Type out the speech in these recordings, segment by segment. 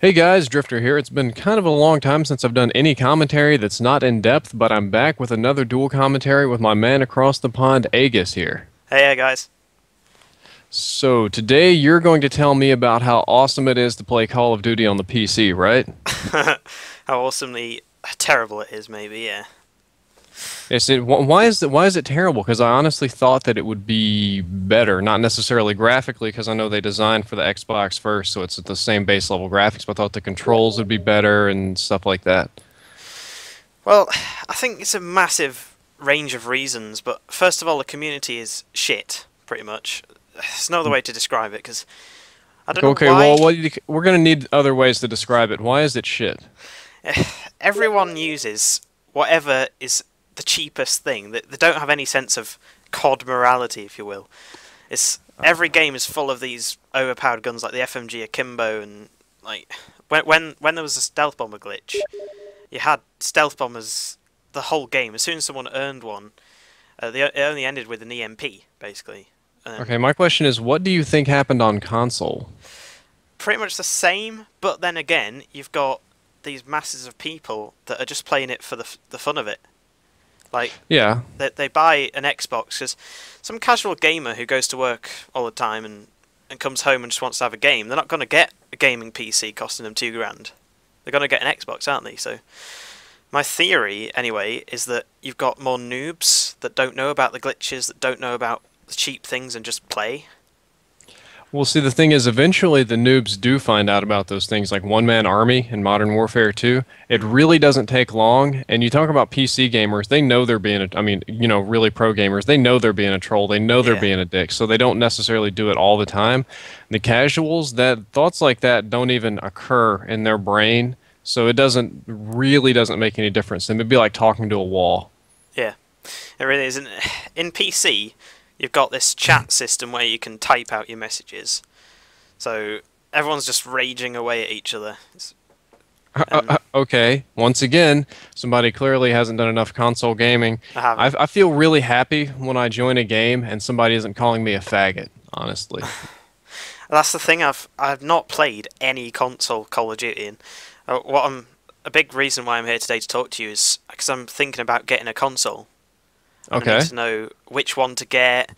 Hey guys, Drifter here. It's been kind of a long time since I've done any commentary that's not in depth, but I'm back with another dual commentary with my man across the pond, Aegis here. Hey guys. So today you're going to tell me about how awesome it is to play Call of Duty on the PC, right? How awesomely terrible it is, maybe, yeah. Yes. Why is it terrible? Because I honestly thought that it would be better, not necessarily graphically, because I know they designed for the Xbox first, so it's at the same base level graphics. But I thought the controls would be better and stuff like that. Well, I think it's a massive range of reasons, but first of all, the community is shit, pretty much. There's no other way to describe it, because I don't know Okay, why well, we're going to need other ways to describe it. Why is it shit? everyone uses whatever is the cheapest thing. They don't have any sense of COD morality, if you will. It's every game is full of these overpowered guns like the FMG Akimbo, and like when there was a stealth bomber glitch, you had stealth bombers the whole game. As soon as someone earned one, it only ended with an EMP, basically. Okay, my question is, what do you think happened on console? Pretty much the same, but then again, you've got these masses of people that are just playing it for the fun of it. Like, Yeah. they buy an Xbox because some casual gamer who goes to work all the time and comes home and just wants to have a game, they're not going to get a gaming PC costing them £2 grand. They're going to get an Xbox, aren't they? So my theory, anyway, is that you've got more noobs that don't know about the glitches, that don't know about the cheap things and just play. Well, see, the thing is, eventually the noobs do find out about those things, like One-Man Army in Modern Warfare 2. It really doesn't take long, and you talk about PC gamers, they know they're being I mean, really pro gamers, they know they're being a troll, they know they're Yeah. being a dick, so they don't necessarily do it all the time. The casuals, that thoughts like that don't even occur in their brain, so it doesn't make any difference. It'd be like talking to a wall. Yeah, it really isn't. In PC, you've got this chat system where you can type out your messages. So everyone's just raging away at each other. Okay, once again, somebody clearly hasn't done enough console gaming. I haven't. I feel really happy when I join a game and somebody isn't calling me a faggot, honestly. That's the thing. I've not played any console Call of Duty, and a big reason why I'm here today to talk to you is because I'm thinking about getting a console. I Okay. need to know which one to get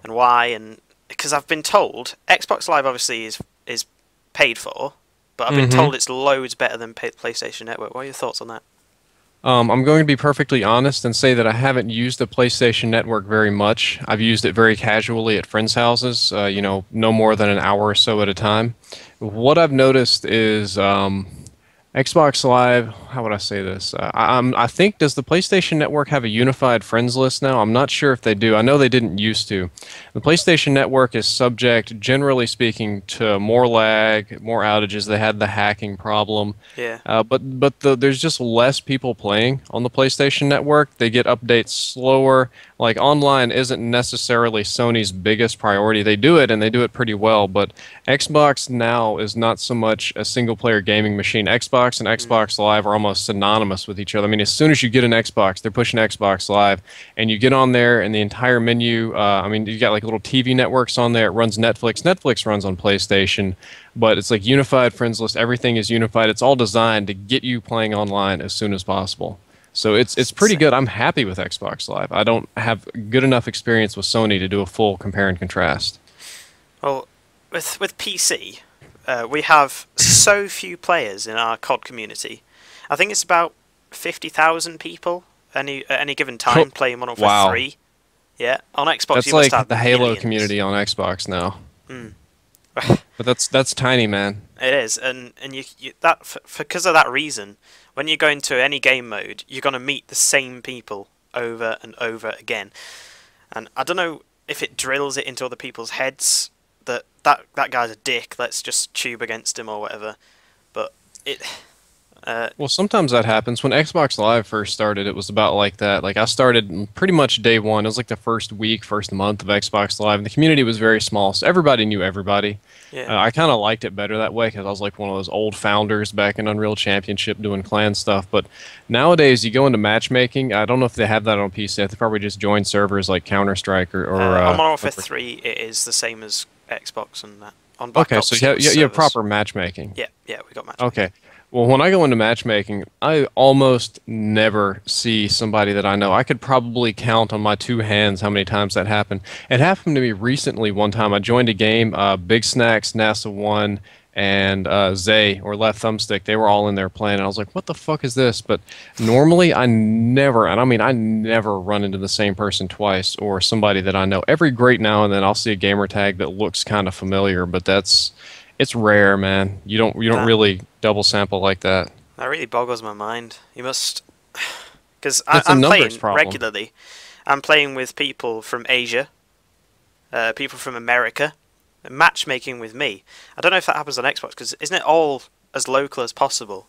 and why, and because I've been told Xbox Live obviously is paid for, but I've been Mm-hmm. told it's loads better than PlayStation Network. What are your thoughts on that? I'm going to be perfectly honest and say that I haven't used the PlayStation Network very much. I've used it very casually at friends' houses, no more than an hour or so at a time. What I've noticed is Xbox Live, how would I say this? I think, does the PlayStation Network have a unified friends list now? I'm not sure if they do. I know they didn't used to. The PlayStation Network is subject, generally speaking, to more lag, more outages. They had the hacking problem. Yeah. There's just less people playing on the PlayStation Network. They get updates slower. Like, online isn't necessarily Sony's biggest priority. They do it, and they do it pretty well, but Xbox now is not so much a single-player gaming machine. Xbox and Xbox Live are almost synonymous with each other. I mean, as soon as you get an Xbox, they're pushing Xbox Live, and you get on there, and the entire menu, you got like little TV networks on there. It runs Netflix. Netflix runs on PlayStation, but it's like unified friends list. Everything is unified. It's all designed to get you playing online as soon as possible. So it's pretty good. I'm happy with Xbox Live. I don't have good enough experience with Sony to do a full compare and contrast. Well, with PC, we have so few players in our COD community. I think it's about 50,000 people at any given time playing Modern Warfare Wow. 3. Yeah, on Xbox That's you must like have the Halo millions. community on Xbox now. Mm. But that's tiny, man. It is, and you that because of that reason, when you go into any game mode, you're gonna meet the same people over and over again. And I don't know if it drills it into other people's heads that guy's a dick. Let's just tube against him or whatever. But it, Well, sometimes that happens. When Xbox Live first started, it was about like that. Like I started pretty much day one. It was like the first week, first month of Xbox Live, and the community was very small, so everybody knew everybody. yeah, I kind of liked it better that way because I was like one of those old founders back in Unreal Championship doing clan stuff. But nowadays, you go into matchmaking. I don't know if they have that on PC. They probably just join servers like Counter Strike or on Modern Warfare 3, it is the same as Xbox and that. on Black Okay, so Ops. It was you have servers. proper matchmaking. Yeah, yeah, we got matchmaking. Okay. Well, when I go into matchmaking, I almost never see somebody that I know. I could probably count on my two hands how many times that happened. It happened to me recently one time. I joined a game, Big Snacks, NASA One, and Zay or Left Thumbstick. They were all in there playing, and I was like, what the fuck is this? But normally I never, and I mean, I never run into the same person twice or somebody that I know. Every great now and then I'll see a gamer tag that looks kind of familiar, but it's rare, man. You don't That really double sample like that. that really boggles my mind. You must, because It's a I'm numbers playing problem. regularly. I'm playing with people from Asia, people from America, and matchmaking with me. I don't know if that happens on Xbox because isn't it all as local as possible?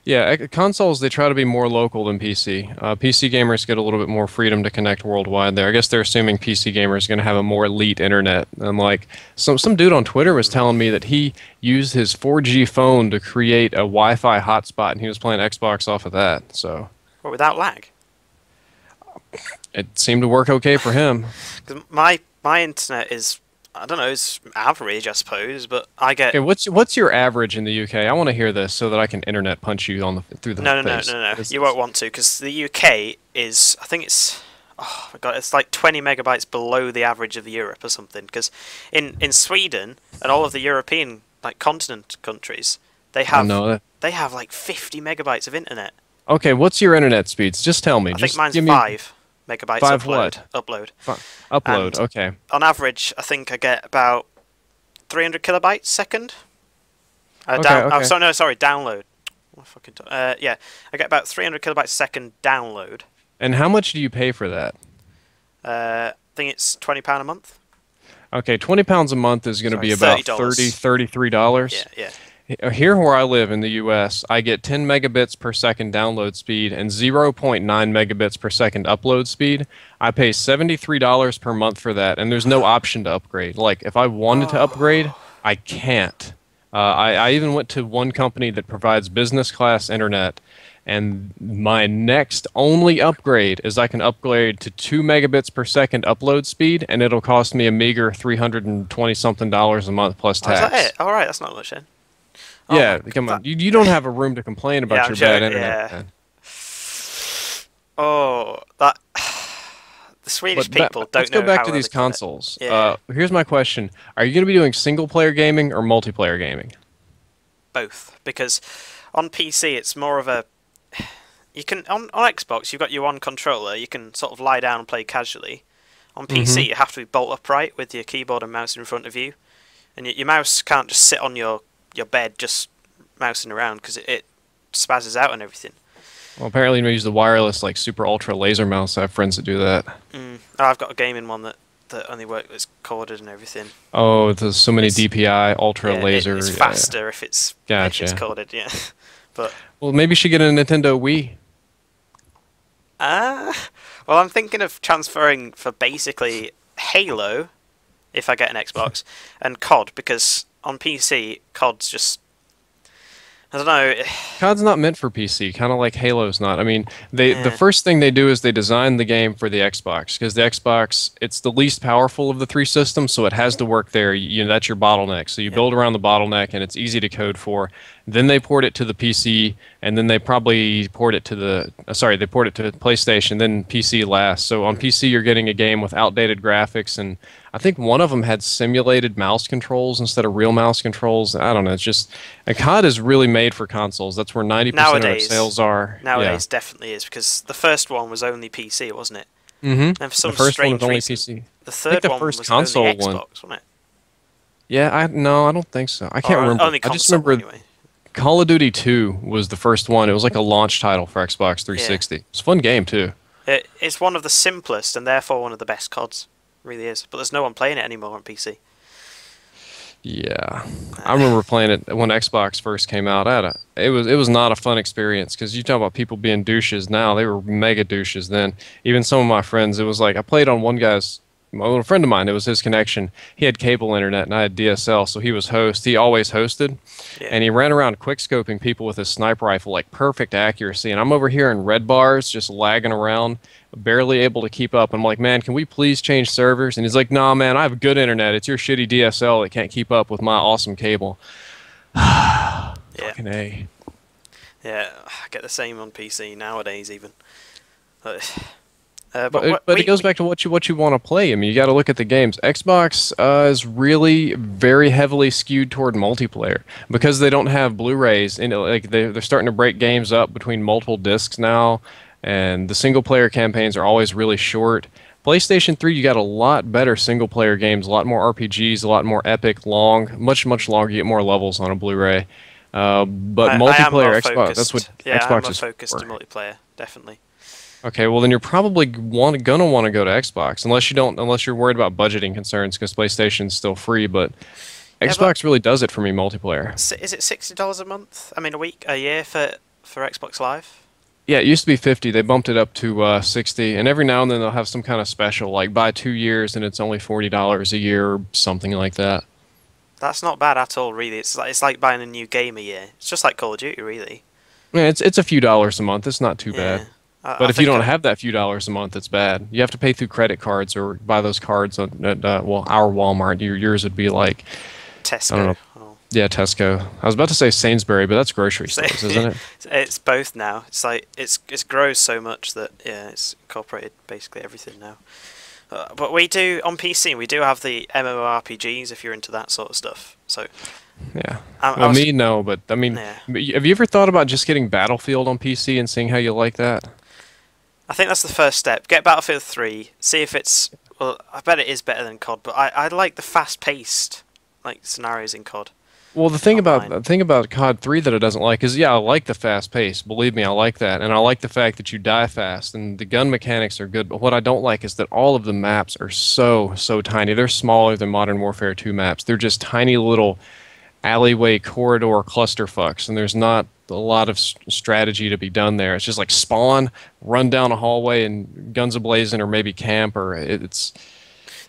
Yeah, consoles they try to be more local than PC. PC gamers get a little bit more freedom to connect worldwide. There, I guess they're assuming PC gamers going to have a more elite internet. And like some dude on Twitter was telling me that he used his 4G phone to create a Wi-Fi hotspot, and he was playing Xbox off of that. So Or without lag? it seemed to work okay for him. Because my internet is, I don't know, it's average, I suppose, but I get Okay, what's your average in the UK? I want to hear this so that I can internet punch you on the through the face. no. You won't want to because the UK is, I think it's, oh my god, it's like 20 megabytes below the average of Europe or something. Because in Sweden and all of the European like continent countries, I know that. they have like 50 megabytes of internet. Okay, what's your internet speeds? Just tell me. I think Just mine's give me 5 megabytes five upload. what? Upload. Upload. And Okay. on average, I think I get about 300 kilobytes second. Oh, Okay. sorry, no, sorry, download. What fucking yeah, I get about 300 kilobytes second download. And how much do you pay for that? I think it's £20 a month. Okay, £20 a month is going to Sorry, be about $30. $33. Yeah. Here where I live in the US, I get 10 megabits per second download speed and 0.9 megabits per second upload speed. I pay $73 per month for that, and there's no option to upgrade. Like, if I wanted to upgrade, I can't. I even went to one company that provides business class internet, and my next only upgrade is I can upgrade to 2 megabits per second upload speed, and it'll cost me a meager $320 something a month plus Oh, is tax. that it? All right, that's not much then. Oh Yeah, my- come on. that- You don't have a room to complain about Yeah, your I'm sure, bad internet. yeah. Man. Oh, that the Swedish people don't let's know go back how to well these they can do it. consoles. Yeah. Here's my question: are you going to be doing single player gaming or multiplayer gaming? Both, because on PC it's more of a, you can on Xbox you've got your one controller, you can sort of lie down and play casually. On PC you have to be bolt upright with your keyboard and mouse in front of you, and your mouse can't just sit on your bed just mousing around because it spazzes out and everything. Well, apparently you use the wireless, like super ultra laser mouse. I have friends that do that. Oh, I've got a gaming one that only works, that's corded and everything. Oh, there's so many It's- DPI, ultra Yeah, laser. it's yeah. faster if it's Gotcha. corded, yeah. But Well, maybe you should get a Nintendo Wii. well, I'm thinking of transferring for basically Halo, if I get an Xbox, and COD, because on PC, COD's just, I don't know. COD's not meant for PC, kind of like Halo's not. I mean, the Yeah. first thing they do is they design the game for the Xbox because the Xbox it's the least powerful of the three systems, so it has to work there. That's your bottleneck. So you build around the bottleneck, and it's easy to code for. Then they port it to the PC, and then they probably port it to they port it to PlayStation, then PC last. So on PC, you're getting a game with outdated graphics, and I think one of them had simulated mouse controls instead of real mouse controls. I don't know. It's just, and COD is really made for consoles. That's where 90% of their Nowadays, sales are. Nowadays, definitely is, because the first one was only PC, wasn't it? Mm-hmm. And for some The first one strange was only reason, PC. the I third think the one first was console only Xbox, one. wasn't it? Yeah, I don't think so. I can't Or remember. Only I just console, remember anyway. Call of Duty 2 was the first one. It was like a launch title for Xbox 360. It's a fun game too. It's one of the simplest and therefore one of the best CODs. It really is. But there's no one playing it anymore on PC. Yeah, I remember playing it when Xbox first came out. It was not a fun experience because you talk about people being douches now. They were mega douches then. Even some of my friends, it was like I played on one guy's a friend of mine, it was his connection. He had cable internet and I had DSL, so he was host. He always hosted, Yeah. and he ran around quick scoping people with his sniper rifle, like perfect accuracy. And I'm over here in red bars, just lagging around, barely able to keep up. I'm like, man, can we please change servers? And he's like, nah, man, I have good internet. It's your shitty DSL that can't keep up with my awesome cable. Yeah. Fucking A. Yeah, I get the same on PC nowadays even. But it goes back to what you want to play. I mean, you got to look at the games. Xbox is really very heavily skewed toward multiplayer because they don't have Blu-rays. And like they're starting to break games up between multiple discs now, and the single-player campaigns are always really short. PlayStation 3, you got a lot better single-player games, a lot more RPGs, a lot more epic, long, much longer. You get more levels on a Blu-ray. But multiplayer Xbox, that's what Xbox is focused for. to multiplayer, definitely. Okay, well then you're probably gonna want to go to Xbox unless you're worried about budgeting concerns because PlayStation's still free, but Yeah, Xbox really does it for me multiplayer. Is it $60 a month? I mean, a year for Xbox Live? Yeah, it used to be 50. They bumped it up to 60, and every now and then they'll have some kind of special, like buy 2 years and it's only $40 a year or something like that. That's not bad at all, really. It's like buying a new game a year. It's just like Call of Duty, really. Yeah, it's a few dollars a month. It's not too Yeah. bad. But if you don't have that few dollars a month, it's bad. You have to pay through credit cards or buy those cards at well, our Walmart. Yours would be like Tesco. I don't know. Oh. Yeah, Tesco. I was about to say Sainsbury, but that's grocery stores, isn't it? It's both now. It's like it's grows so much that yeah, it's incorporated basically everything now. But we do on PC. We do have the MMORPGs if you're into that sort of stuff. So Yeah. I Me, no, but I mean, Yeah. have you ever thought about just getting Battlefield on PC and seeing how you like that? I think that's the first step. Get Battlefield 3. See if it's well. I bet it is better than COD. But I like the fast-paced like scenarios in COD. Well, the thing about COD 3 that it doesn't like is, yeah, I like the fast pace. Believe me, I like that, and I like the fact that you die fast, and the gun mechanics are good. But what I don't like is that all of the maps are so tiny. They're smaller than Modern Warfare 2 maps. They're just tiny little alleyway corridor clusterfucks, and there's not a lot of strategy to be done there. It's just like spawn, run down a hallway, and guns ablazing, or maybe camp, or it's.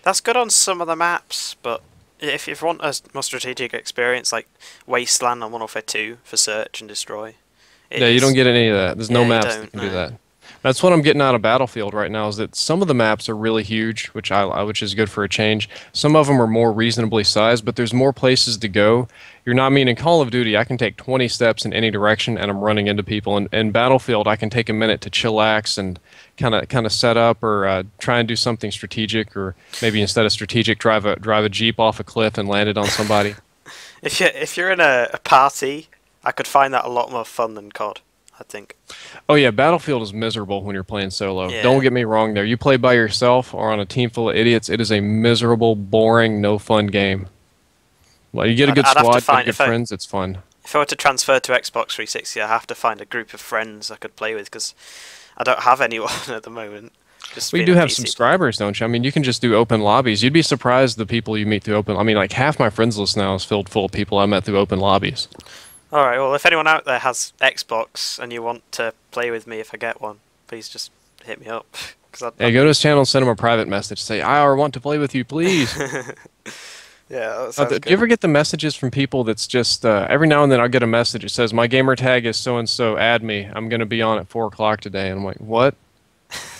That's good on some of the maps, but if you want a more strategic experience, like Wasteland on Modern Warfare 2 for search and destroy. Yeah, you don't get any of that. There's no Yeah, you maps that can do that. That's what I'm getting out of Battlefield right now. Is that some of the maps are really huge, which is good for a change. Some of them are more reasonably sized, but there's more places to go. In Call of Duty, I can take 20 steps in any direction and I'm running into people. And in Battlefield, I can take a minute to chillax and kind of set up or try and do something strategic, or maybe instead of strategic, drive a jeep off a cliff and land it on somebody. If you're in a party, I could find that a lot more fun than COD, I think. Oh yeah, Battlefield is miserable when you're playing solo. Yeah. Don't get me wrong there. You play by yourself or on a team full of idiots, it is a miserable, boring, no fun game. Well, you get a good squad, get good friends, it's fun. If I were to transfer to Xbox 360, I have to find a group of friends I could play with because I don't have anyone at the moment. We do have subscribers, don't you? I mean, you can just do open lobbies. You'd be surprised the people you meet through open. I mean, like half my friends list now is filled full of people I met through open lobbies. All right. Well, if anyone out there has Xbox and you want to play with me if I get one, please just hit me up. Hey, go to his channel and send him a private message. Say, I want to play with you, please. Yeah, that sounds good. Do you ever get the messages from people that's just, every now and then I'll get a message that says, my gamer tag is so-and-so, add me. I'm going to be on at 4 o'clock today. And I'm like, what?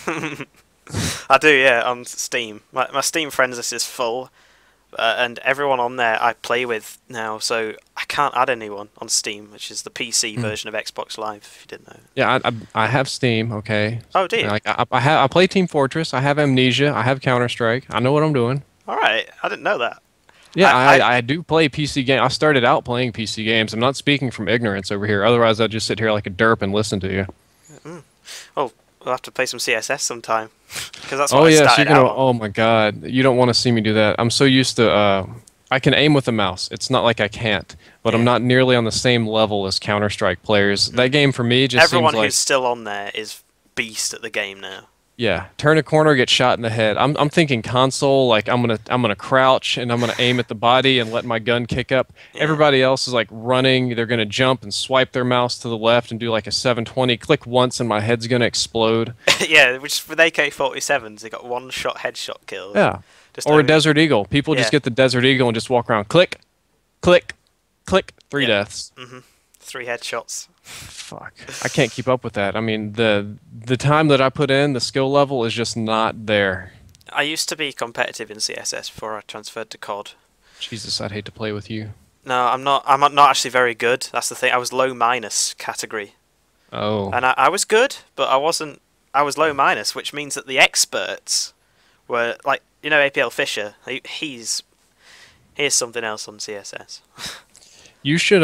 I do, yeah, on Steam. My Steam friends list is full, and everyone on there I play with now, so I can't add anyone on Steam, which is the PC version of Xbox Live, if you didn't know. Yeah, I have Steam, okay. Oh, do you? Like, I play Team Fortress, I have Amnesia, I have Counter-Strike. I know what I'm doing. All right, I didn't know that. Yeah, I do play PC games. I started out playing PC games. I'm not speaking from ignorance over here. Otherwise, I'd just sit here like a derp and listen to you. Oh, we'll have to play some CSS sometime. Because that's what I started out on. Oh my god, you don't want to see me do that. I'm so used to, I can aim with a mouse. It's not like I can't. But I'm not nearly on the same level as Counter-Strike players. That game for me just Everyone seems like... who's still on there is beast at the game now. Yeah, turn a corner, get shot in the head. I'm thinking console, like I'm gonna crouch and I'm gonna aim at the body and let my gun kick up. Yeah. Everybody else is like running. They're gonna jump and swipe their mouse to the left and do like a 720. Click once and my head's gonna explode. Yeah, which with AK-47s, they got one-shot headshot kills. Yeah, Just or a over. Desert Eagle. People just Yeah. get the Desert Eagle and just walk around. Click, click, click. Three Yep. deaths. 3 headshots. Fuck, I can't keep up with that. I mean, the time that I put in, the skill level is just not there. I used to be competitive in CSS before I transferred to COD. Jesus, I'd hate to play with you. No, I'm not. I'm not actually very good. That's the thing. I was low minus category, Oh. and I was good, but I wasn't. I was low minus, which means that the experts were like, APL Fisher. He's something else on CSS. You should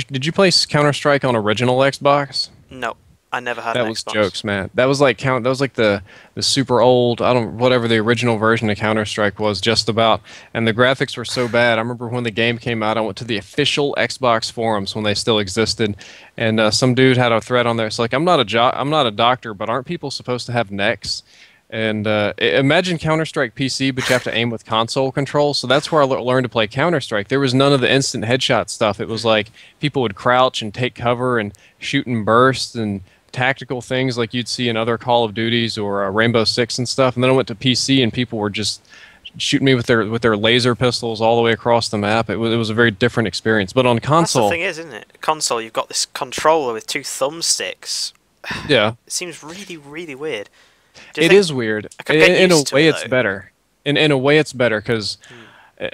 did you play Counter Strike on original Xbox? No, I never had That an was Xbox. jokes, man. That was like the super old, I don't whatever the original version of Counter Strike was just about, and the graphics were so bad. I remember when the game came out, I went to the official Xbox forums when they still existed, and some dude had a thread on there. It's like I'm not a doctor, but aren't people supposed to have necks? And imagine Counter-Strike PC, but you have to aim with console control. So that's where I learned to play Counter-Strike. There was none of the instant headshot stuff. It was like people would crouch and take cover and shoot and burst and tactical things like you'd see in other Call of Duties or Rainbow Six and stuff. And then I went to PC and people were just shooting me with their laser pistols all the way across the map. It was a very different experience. But on That's the console, thing, isn't it? Console, you've got this controller with 2 thumbsticks. yeah. It seems really, really weird. Do you It think is weird. I could get In a used to way, it, it's though? better. In a way, it's better because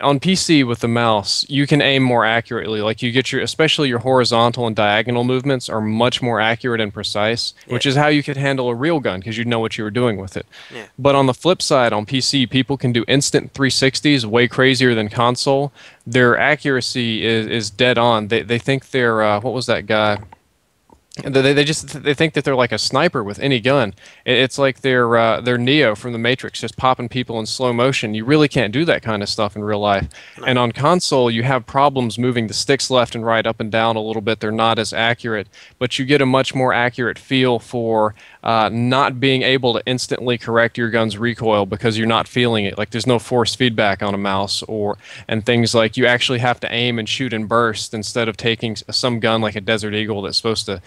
on PC with the mouse, you can aim more accurately. Like you get especially your horizontal and diagonal movements are much more accurate and precise, which Yeah. is how you could handle a real gun because you'd know what you were doing with it. Yeah. But on the flip side, on PC, people can do instant 360s way crazier than console. Their accuracy is dead on. They think they're what was that guy? They think that they're like a sniper with any gun. It's like they're Neo from the Matrix, just popping people in slow motion. You really can't do that kind of stuff in real life. No. And on console, you have problems moving the sticks left and right, up and down a little bit. They're not as accurate, but you get a much more accurate feel for not being able to instantly correct your gun's recoil because you're not feeling it. Like there's no force feedback on a mouse, and things like you actually have to aim and shoot and burst instead of taking some gun like a Desert Eagle that's supposed to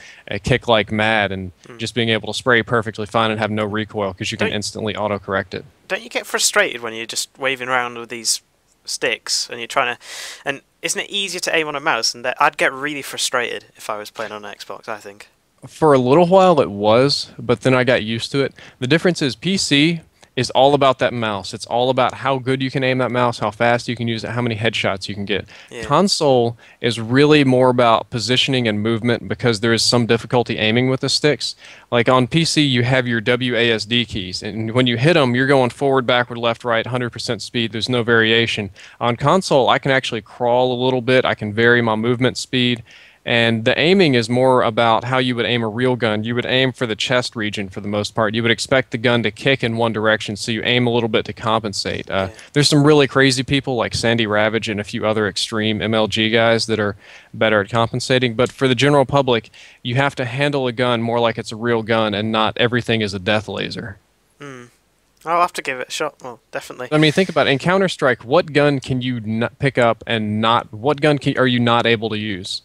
kick like mad and just being able to spray perfectly fine and have no recoil because you can Don't- instantly autocorrect it. Don't you get frustrated when you're just waving around with these sticks and you're trying to... And isn't it easier to aim on a mouse? And I'd get really frustrated if I was playing on an Xbox, I think. For a little while it was, but then I got used to it. The difference is PC is all about that mouse. It's all about how good you can aim that mouse, how fast you can use it, how many headshots you can get. Yeah. Console is really more about positioning and movement because there is some difficulty aiming with the sticks. Like on PC, you have your WASD keys, and when you hit them, you're going forward, backward, left, right, 100% speed. There's no variation. On console, I can actually crawl a little bit. I can vary my movement speed. And the aiming is more about how you would aim a real gun. You would aim for the chest region for the most part. You would expect the gun to kick in one direction, so you aim a little bit to compensate. There's some really crazy people like Sandy Ravage and a few other extreme MLG guys that are better at compensating. But for the general public, you have to handle a gun more like it's a real gun and not everything is a death laser. I'll have to give it a shot. Well, definitely. I mean, think about it. In Counter-Strike, what gun can you not pick up and not... What gun are you not able to use?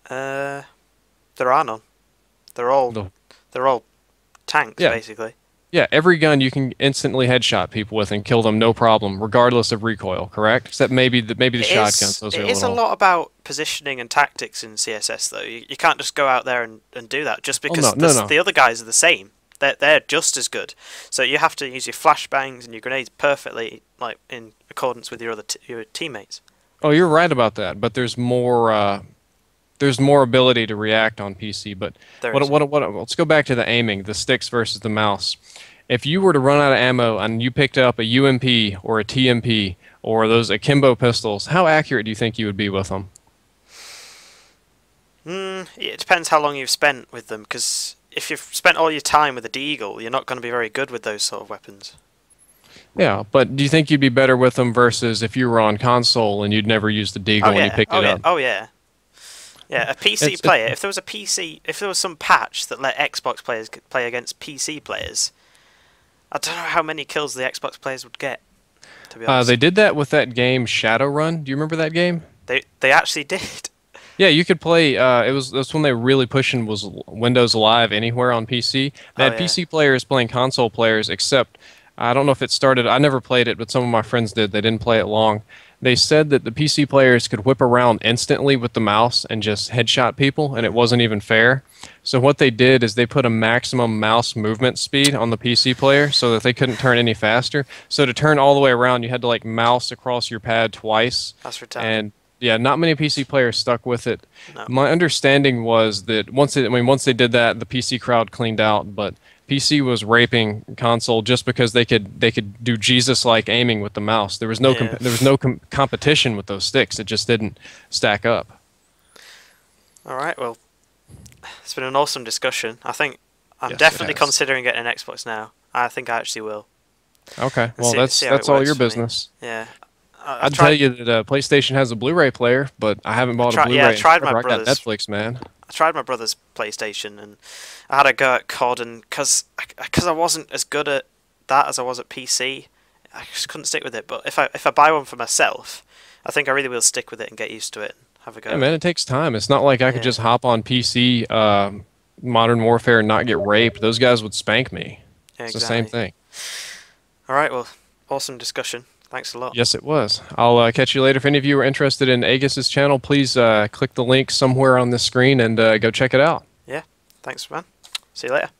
There are none. They're all tanks, Yeah. basically. Yeah, every gun you can instantly headshot people with and kill them no problem, regardless of recoil. Correct? Except maybe the shotguns. Those are It is a lot about positioning and tactics in CSS, though. You can't just go out there and do that just because no. the other guys are the same. They're just as good. So you have to use your flashbangs and your grenades perfectly, like in accordance with your teammates. Oh, you're right about that. But there's more. There's more ability to react on PC. But There is. let's go back to the aiming, the sticks versus the mouse. If you were to run out of ammo and you picked up a UMP or a TMP or those akimbo pistols, how accurate do you think you would be with them? It depends how long you've spent with them, because if you've spent all your time with a Deagle, you're not going to be very good with those sort of weapons. Yeah, but do you think you'd be better with them versus if you were on console and you'd never used the Deagle and you picked it up? Oh yeah. Yeah, a PC player. If there was some patch that let Xbox players play against PC players, I don't know how many kills the Xbox players would get, to be honest. They did that with that game Shadowrun. Do you remember that game? They actually did. Yeah, you could play. That's when they really pushing was Windows Live Anywhere on PC. They Oh had yeah. PC players playing console players, except I don't know if it started. I never played it, but some of my friends did. They didn't play it long. They said that the PC players could whip around instantly with the mouse and just headshot people, and it wasn't even fair. So what they did is they put a maximum mouse movement speed on the PC player so that they couldn't turn any faster. So to turn all the way around, you had to like mouse across your pad twice. That's retarded. And yeah, not many PC players stuck with it. No. My understanding was that once they did that, the PC crowd cleaned out, but PC was raping console just because they could do Jesus-like aiming with the mouse. There was no Yeah. there was no competition with those sticks. It just didn't stack up. All right. Well, it's been an awesome discussion. I think I'm Yes, it definitely has. considering getting an Xbox now. I think I actually will. Okay, well See how it that's all works your for me. business. Yeah. I'd tell you that PlayStation has a Blu-ray player, but I haven't bought a Blu-ray. I tried my forever. I got brother's. Netflix, man. I tried my brother's PlayStation and I had a go at COD, and because I wasn't as good at that as I was at PC, I just couldn't stick with it. But if I buy one for myself, I think I really will stick with it and get used to it and have a go. Yeah, man, it takes time. It's not like I could Yeah. just hop on PC, Modern Warfare, and not get raped. Those guys would spank me. Yeah, It's the same exactly. thing. All right. Well, awesome discussion. Thanks a lot. Yes, it was. I'll catch you later. If any of you are interested in Aegis's channel, please click the link somewhere on this screen and go check it out. Yeah. Thanks, man. See you later.